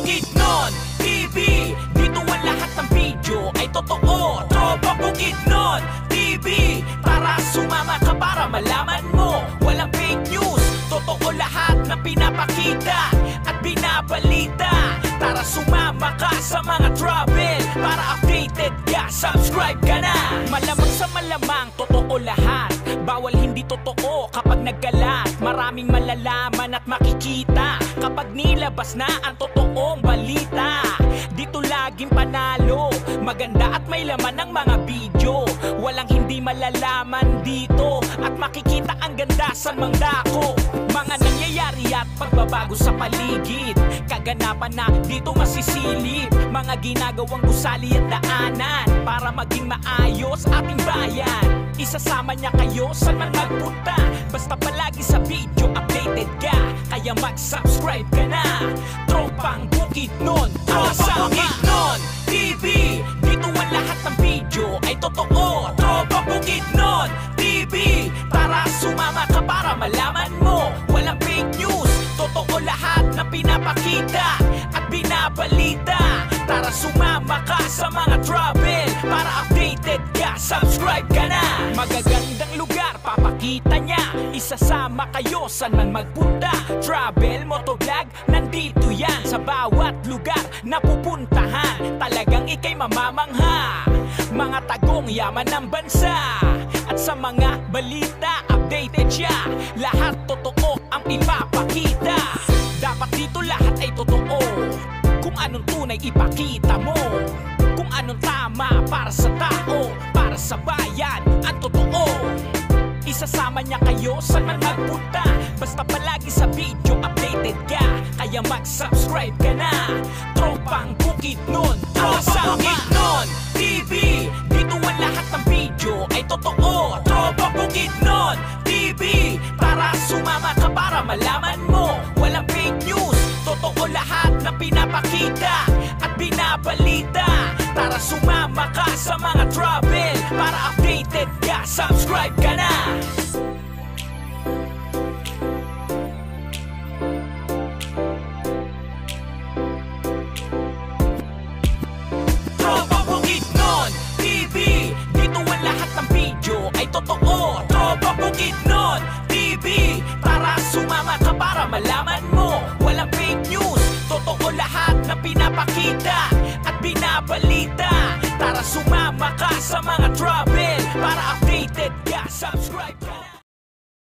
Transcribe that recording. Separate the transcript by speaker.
Speaker 1: Bukidnon TV, dito ang lahat ng video ay totoo. Tropa Bukidnon TV, tara sumama ka para malaman mo. Walang fake news, totoo lahat na pinapakita at binabalita. Tara sumama ka sa mga travel para updated ka, subscribe ka na. Malamang sa malamang, totoo lahat. Bawal hindi totoo kapag nagkalat. Maraming malalaman at makikita kapag nilabas na ang totoong balita. Dito laging panalo, maganda at may laman ng mga video. Walang hindi malalaman dito at makikita ang ganda sa mangdako. Mga nangyayari at pagbabago sa paligid, kaganapan na dito masisilip. Mga ginagawang gusali at daanan para maging maayos ating bayan. Isasama niya kayo saan man magpunta, basta palagi sa video updated ka. Kaya mag-subscribe ka na. Tropang Bukidnon, Tropa Bukidnon TV, dito ang lahat ng video ay totoo. Tropa Bukidnon TV, tara sumama ka para malaman mo. Walang fake news, totoo lahat na pinapakita at binabalita. Tara sumama ka sa mga travel para updated ka, subscribe ka na. Magagandang lugar papakita niya, isasama kayo saan man magpunta. Travel, motovlog, nandito yan sa bawat lugar na pupuntahan. Talagang ikay mamamangha, mga tagong yaman ng bansa. At sa mga balita, updated siya. Lahat totoo ang ipapakita. Dapat dito lahat ay totoo. Kung anong tunay ipakita mo, kung anong tama para sa tao, para sa bayan, ang totoo. Isasama niya kayo saan man magpunta, basta palagi sa video updated ka. Kaya mag-subscribe ka na. Tropang Bukidnon, Tropa Bukidnon TV, dito ang lahat ng video ay totoo. Tropa Bukidnon TV, tara sumama ka para malaman mo. Walang fake news, totoo lahat na pinapakita at binabalita. Tara sumama ka sa mga travel para updated ka, subscribe ka na. Tropa Bukidnon TV, dito ang lahat ng video ay totoo. Tropa Bukidnon TV, tara sumama ka para malaman mo. Walang fake news, totoo lahat na pinapakita at binabalita. Tara sumama ka sa mga travel para updated ka, subscribe ka na.